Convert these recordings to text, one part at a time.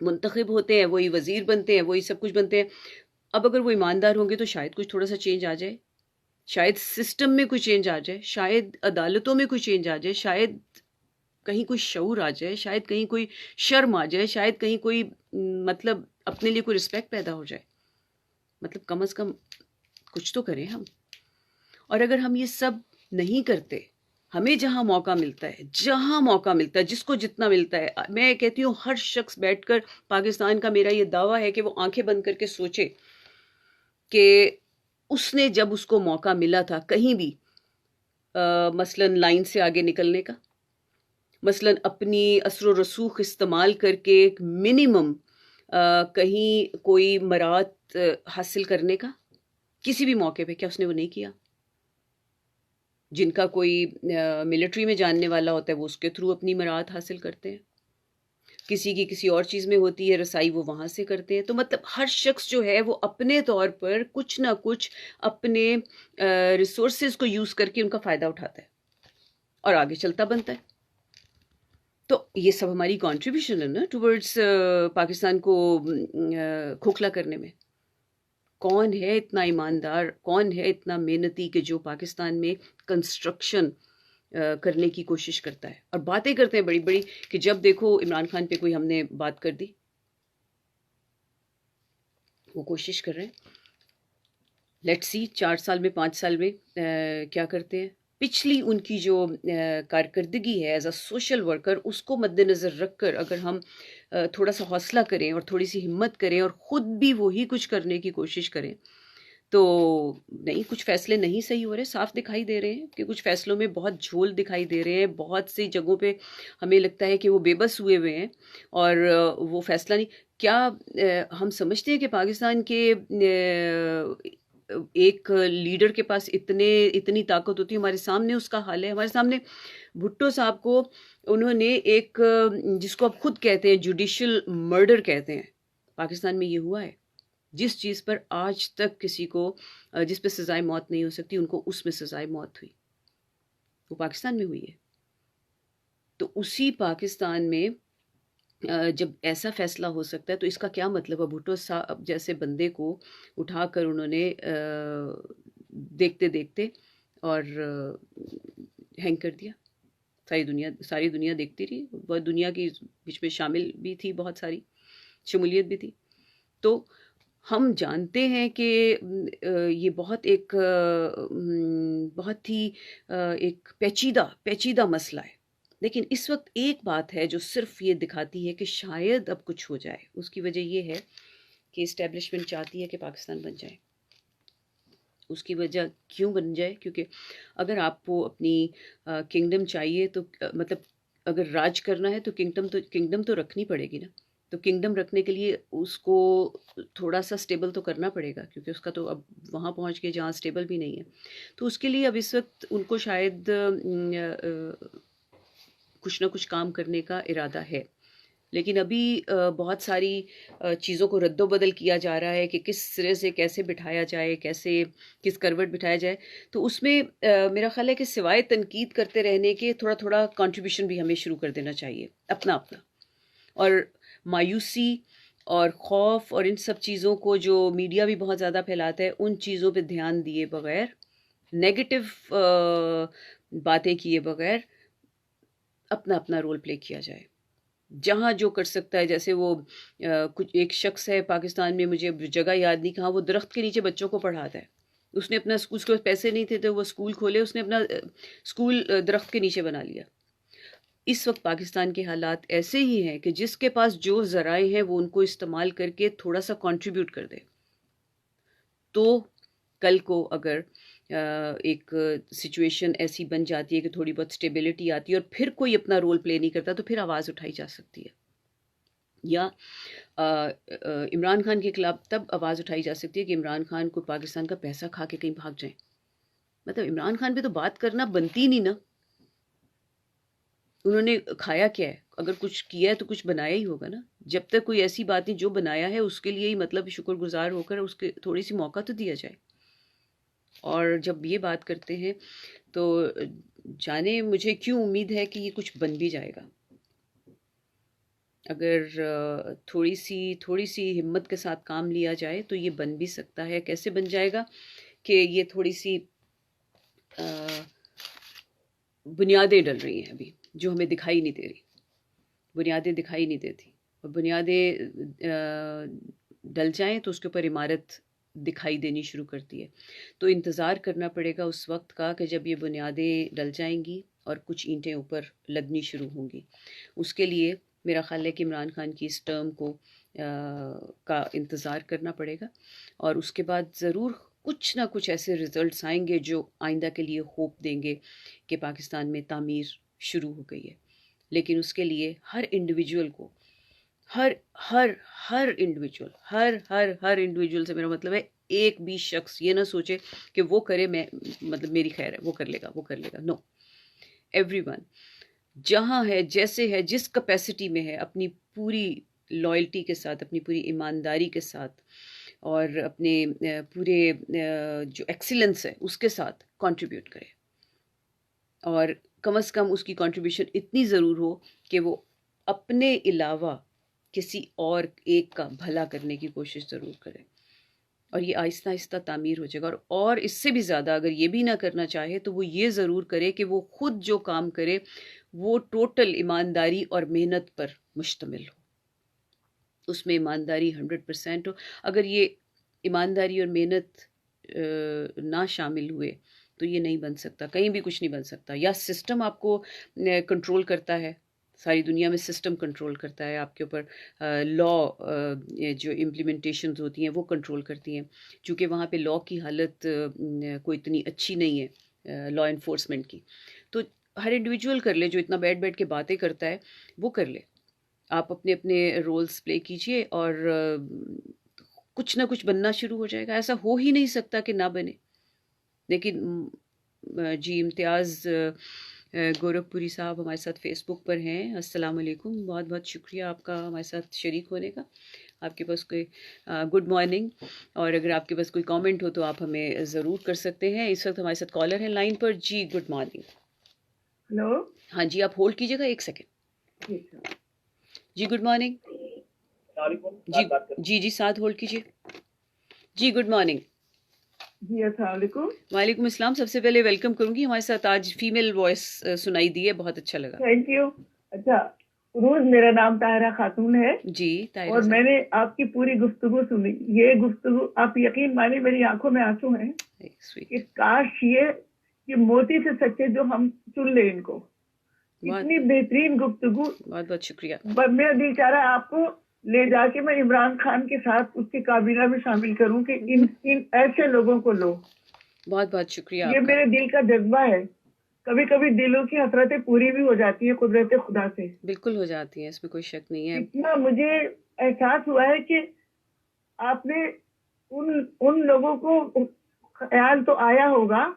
منتخب ہوتے ہیں وہی وزیر بنتے ہیں، وہی سب کچھ بنتے ہیں. اب اگر وہ ایماندار ہوں گے تو شاید کچھ تھوڑا سا چینج آ جائے، شاید سسٹم میں کوئی چینج آ جائے، شاید عدالتوں میں کوئی چینج آ جائے، شاید کہیں کوئی شعور آ جائے، شاید کہیں کوئی شرم آ جائے، شاید کہیں کوئی مطلب اپنے لیے کوئی رسپیکٹ پیدا ہو جائے. مطلب کم از کم کچھ تو کریں ہم. اور اگر ہم یہ سب نہیں کرتے، ہمیں جہاں موقع ملتا ہے، جہاں موقع ملتا ہے، جس کو جتنا ملتا ہے، میں کہتی ہوں ہر شخص بیٹھ کر پاکستان کا، میرا یہ دعویٰ ہے کہ وہ آنکھیں بند کر کے سوچے کہ اس نے جب اس کو موقع ملا تھا کہیں بھی مثلاً لائن سے آگے نکلنے کا، مثلاً اپنی اثر و رسوخ استعمال کر کے ایک منیمم کہیں کوئی مراعات حاصل کرنے کا، کسی بھی موقع پہ، کیا اس نے وہ نہیں کیا؟ جن کا کوئی ملٹری میں جاننے والا ہوتا ہے وہ اس کے تھرو اپنی مراعات حاصل کرتے ہیں، کسی کی کسی اور چیز میں ہوتی ہے رسائی، وہ وہاں سے کرتے ہیں. تو مطلب ہر شخص جو ہے وہ اپنے طور پر کچھ نہ کچھ اپنے ریسورسز کو یوز کر کے ان کا فائدہ اٹھاتا ہے اور آگے چلتا بنتا ہے. تو یہ سب ہماری کنٹریبیوشن ہے نا ٹورڈز پاکستان کو کھوکھلا کرنے میں. کون ہے اتنا ایماندار، کون ہے اتنا محنتی کہ جو پاکستان میں کنسٹرکشن کرنے کی کوشش کرتا ہے؟ اور باتیں کرتے ہیں بڑی بڑی کہ جب دیکھو عمران خان پہ کوئی ہم نے بات کر دی. وہ کوشش کر رہے ہیں، لیٹس سی 4 سال میں 5 سال میں کیا کرتے ہیں. پچھلی ان کی جو کارکردگی ہے ایز اے سوشل ورکر، اس کو مد نظر رکھ کر اگر ہم تھوڑا سا حوصلہ کریں اور تھوڑی سی ہمت کریں اور خود بھی وہی کچھ کرنے کی کوشش کریں، تو نہیں، کچھ فیصلے نہیں صحیح ہو رہے، صاف دکھائی دے رہے ہیں کہ کچھ فیصلوں میں بہت جھول دکھائی دے رہے ہیں. بہت سی جگہوں پہ ہمیں لگتا ہے کہ وہ بے بس ہوئے ہوئے ہیں اور وہ فیصلہ نہیں. کیا ہم سمجھتے ہیں کہ پاکستان کے ایک لیڈر کے پاس اتنی طاقت ہوتی ہے؟ ہمارے سامنے اس کا حال ہے. ہمارے سامنے بھٹو صاحب کو انہوں نے ایک جس کو آپ خود کہتے ہیں جوڈیشل مرڈر کہتے ہیں، پاکستان میں یہ ہوا ہے. جس چیز پر آج تک کسی کو جس پہ سزائے موت نہیں ہو سکتی، ان کو اس میں سزائے موت ہوئی، وہ پاکستان میں ہوئی ہے. تو اسی پاکستان میں جب ایسا فیصلہ ہو سکتا ہے تو اس کا کیا مطلب ہے؟ بھٹو صاحب جیسے بندے کو اٹھا کر انہوں نے دیکھتے دیکھتے اور ہینگ کر دیا. ساری دنیا دیکھتی رہی، بہت دنیا کی بیچ میں شامل بھی تھی، بہت ساری شمولیت بھی تھی. تو ہم جانتے ہیں کہ یہ بہت ہی ایک پیچیدہ مسئلہ ہے. لیکن اس وقت ایک بات ہے جو صرف یہ دکھاتی ہے کہ شاید اب کچھ ہو جائے. اس کی وجہ یہ ہے کہ اسٹیبلشمنٹ چاہتی ہے کہ پاکستان بن جائے. اس کی وجہ کیوں بن جائے؟ کیونکہ اگر آپ کو اپنی کنگڈم چاہیے تو مطلب اگر راج کرنا ہے تو کنگڈم تو رکھنی پڑے گی نا. تو کنگڈم رکھنے کے لیے اس کو تھوڑا سا سٹیبل تو کرنا پڑے گا، کیونکہ اس کا تو اب وہاں پہنچ کے جہاں سٹیبل بھی نہیں ہے. تو اس کے لیے اب اس وقت ان کو شاید کچھ نہ کچھ کام کرنے کا ارادہ ہے. لیکن ابھی بہت ساری چیزوں کو رد و بدل کیا جا رہا ہے کہ کس سرے سے کیسے بٹھایا جائے، کس کروٹ بٹھایا جائے. تو اس میں میرا خیال ہے کہ سوائے تنقید کرتے رہنے کے تھوڑا تھوڑا کنٹریبیوشن بھی ہمیں شروع کر دینا چاہیے اپنا. اور مایوسی اور خوف اور ان سب چیزوں کو جو میڈیا بھی بہت زیادہ پھیلاتا ہے، ان چیزوں پہ دھیان دیے بغیر، نیگیٹو باتیں کیے بغیر اپنا رول پلے کیا جائے. جہاں جو کر سکتا ہے، جیسے وہ کچھ ایک شخص ہے پاکستان میں، مجھے جگہ یاد نہیں کہاں، وہ درخت کے نیچے بچوں کو پڑھاتا ہے. اس نے اپنا اسکول کے پیسے نہیں تھے تو وہ اسکول کھولے، اس نے اپنا اسکول درخت کے نیچے بنا لیا. اس وقت پاکستان کے حالات ایسے ہی ہیں کہ جس کے پاس جو ذرائع ہیں وہ ان کو استعمال کر کے تھوڑا سا کنٹریبیوٹ کر دے، تو کل کو اگر ایک سچویشن ایسی بن جاتی ہے کہ تھوڑی بہت سٹیبلٹی آتی ہے اور پھر کوئی اپنا رول پلے نہیں کرتا، تو پھر آواز اٹھائی جا سکتی ہے. یا عمران خان کے خلاف تب آواز اٹھائی جا سکتی ہے کہ عمران خان کو پاکستان کا پیسہ کھا کے کہیں بھاگ جائیں. مطلب عمران خان پہ تو بات کرنا بنتی نہیں نا. انہوں نے کھایا کیا ہے؟ اگر کچھ کیا ہے تو کچھ بنایا ہی ہوگا نا. جب تک کوئی ایسی بات نہیں، جو بنایا ہے اس کے لیے ہی مطلب شکر گزار ہو کر اس کے تھوڑی سی موقع تو دیا جائے. اور جب یہ بات کرتے ہیں تو جانے مجھے کیوں امید ہے کہ یہ کچھ بن بھی جائے گا. اگر تھوڑی سی ہمت کے ساتھ کام لیا جائے تو یہ بن بھی سکتا ہے. کیسے بن جائے گا کہ یہ تھوڑی سی بنیادیں ڈل رہی ہیں ابھی جو ہمیں دکھائی نہیں دے رہی. بنیادیں دکھائی نہیں دیتی، اور بنیادیں ڈل جائیں تو اس کے اوپر عمارت دکھائی دینی شروع کرتی ہے. تو انتظار کرنا پڑے گا اس وقت کا کہ جب یہ بنیادیں ڈل جائیں گی اور کچھ اینٹیں اوپر لگنی شروع ہوں گی. اس کے لیے میرا خیال ہے کہ عمران خان کی اس ٹرم کا انتظار کرنا پڑے گا، اور اس کے بعد ضرور کچھ نہ کچھ ایسے ریزلٹس آئیں گے جو آئندہ کے لیے ہوپ دیں گے کہ پاکستان میں تعمیر شروع ہو گئی ہے. لیکن اس کے لیے ہر انڈیویجول کو ہر انڈیویجول سے میرا مطلب ہے ایک بھی شخص یہ نہ سوچے کہ وہ کرے میں مطلب میری خیر ہے، وہ کر لے گا. نو، ایوری ون جہاں ہے، جیسے ہے، جس کیپیسٹی میں ہے، اپنی پوری لائلٹی کے ساتھ، اپنی پوری ایمانداری کے ساتھ، اور اپنے پورے جو ایکسیلنس ہے اس کے ساتھ کنٹریبیوٹ کرے. اور کم از کم اس کی کنٹریبیوشن اتنی ضرور ہو کہ وہ اپنے علاوہ کسی اور ایک کا بھلا کرنے کی کوشش ضرور کرے. اور یہ آہستہ آہستہ تعمیر ہو جائے گا. اور اس سے بھی زیادہ اگر یہ بھی نہ کرنا چاہے تو وہ یہ ضرور کرے کہ وہ خود جو کام کرے وہ ٹوٹل ایمانداری اور محنت پر مشتمل ہو. اس میں ایمانداری 100% ہو. اگر یہ ایمانداری اور محنت نہ شامل ہوئے تو یہ نہیں بن سکتا، کہیں بھی کچھ نہیں بن سکتا. یا سسٹم آپ کو کنٹرول کرتا ہے، ساری دنیا میں سسٹم کنٹرول کرتا ہے آپ کے اوپر، لا جو امپلیمنٹیشنز ہوتی ہیں وہ کنٹرول کرتی ہیں، چونکہ وہاں پہ لا کی حالت کوئی اتنی اچھی نہیں ہے لا انفورسمنٹ کی. تو ہر انڈیویجول کر لے، جو اتنا بیٹھ کے باتیں کرتا ہے وہ کر لے. آپ اپنے اپنے رولز پلے کیجئے اور کچھ نہ کچھ بننا شروع ہو جائے گا. ایسا ہو ہی نہیں سکتا کہ نہ بنے. لیکن جی امتیاز گورکھپوری صاحب ہمارے ساتھ فیس بک پر ہیں. السلام علیکم، بہت بہت شکریہ آپ کا ہمارے ساتھ شریک ہونے کا. آپ کے پاس کوئی گڈ مارننگ، اور اگر آپ کے پاس کوئی کامنٹ ہو تو آپ ہمیں ضرور کر سکتے ہیں. اس وقت ہمارے ساتھ کالر ہیں لائن پر. جی گڈ مارننگ. ہلو. ہاں جی، آپ ہولڈ کیجیے گا ایک سیکنڈ. جی گڈ مارننگ. جی ساتھ ہولڈ کیجیے. جی گڈ مارننگ. جی السلام علیکم. وعلیکم السلام. سب سے پہلے ویلکم کروں گی، ہمارے ساتھ آج فیمیل وائس سنائی دی ہے، بہت اچھا لگا. Thank you. اچھا، روز میرا نام طاہرہ خاتون ہے. جی طاہرہ اور میں نے آپ کی پوری گفتگو سنی. یہ گفتگو آپ یقین مانے میری آنکھوں میں آنسو ہیں کہ کاش یہ موتی سے سچے جو ہم چن لیں ان کو. اتنی بہترین گفتگو. بہت بہت شکریہ. میرا دل چاہ رہا ہے آپ کو لے جا کے میں عمران خان کے ساتھ اس کی کابینہ میں شامل کروں کہ ان ایسے لوگوں کو لو. بہت بہت شکریہ. یہ میرے دل کا جذبہ ہے. کبھی کبھی دلوں کی حسرتیں پوری بھی ہو جاتی ہیں قدرت خدا سے. بالکل ہو جاتی ہیں، اس میں کوئی شک نہیں ہے. اتنا مجھے احساس ہوا ہے کہ آپ نے ان لوگوں کو خیال تو آیا ہوگا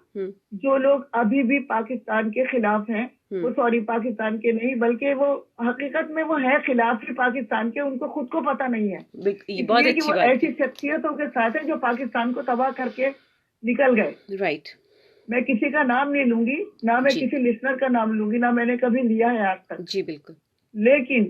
جو لوگ ابھی بھی پاکستان کے خلاف ہیں. وہ سوری پاکستان کے نہیں بلکہ وہ حقیقت میں وہ ہے خلاف ہی پاکستان کے. ان کو خود کو پتہ نہیں ہے کہ وہ ایسی شخصیتوں کے ساتھ ہیں جو پاکستان کو تباہ کر کے نکل گئے. رائٹ. میں کسی کا نام نہیں لوں گی، نہ میں کسی لسنر کا نام لوں گی، نہ میں نے کبھی لیا ہے آج تک. جی بالکل. لیکن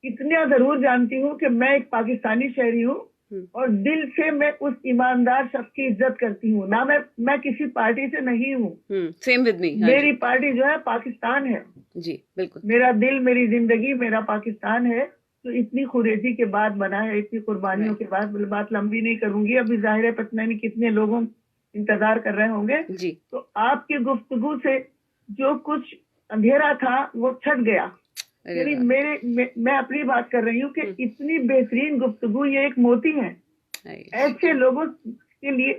اتنا ضرور جانتی ہوں کہ میں ایک پاکستانی شہری ہوں اور دل سے میں اس ایماندار شخص کی عزت کرتی ہوں. نہ میں کسی پارٹی سے نہیں ہوں. Same with me. میری پارٹی جو ہے پاکستان ہے. جی بالکل. میرا دل، میری زندگی، میرا پاکستان ہے. تو اتنی خوریزی کے بعد بنا ہے، اتنی قربانیوں کے بعد. بات لمبی نہیں کروں گی، ابھی ظاہر ہے پتہ نہیں کتنے لوگوں انتظار کر رہے ہوں گے. جی. تو آپ کی گفتگو سے جو کچھ اندھیرا تھا وہ چھٹ گیا. یعنی میں اپنی بات کر رہی ہوں کہ اتنی بہترین گفتگو، یہ ایک موتی ہے. ایسے لوگوں کے لیے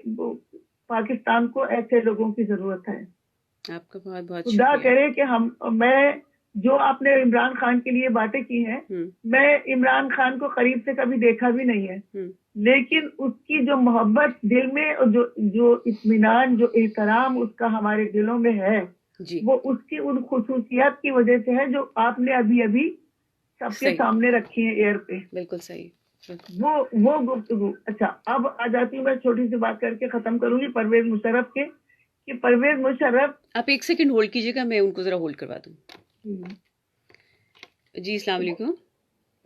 پاکستان کو ایسے لوگوں کی ضرورت ہے. آپ کا بہت بہت خدا کرے کہ میں جو آپ نے عمران خان کے لیے باتیں کی ہیں، میں عمران خان کو قریب سے کبھی دیکھا بھی نہیں ہے، لیکن اس کی جو محبت دل میں اور جو اطمینان، جو احترام اس کا ہمارے دلوں میں ہے، وہ اس کی ان خصوصیات کی وجہ سے ہے جو آپ نے ابھی سب کے سامنے رکھی ہیں ایئر پہ. بالکل صحیح. وہ گفتگو. اچھا، اب آ جاتی ہوں، میں چھوٹی سی بات کر کے ختم کروں گی پرویز مشرف کے. کہ پرویز مشرف، آپ ایک سیکنڈ ہولڈ کیجیے گا، میں ان کو ذرا ہولڈ کروا دوں. جی السلام علیکم.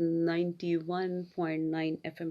91.9 FM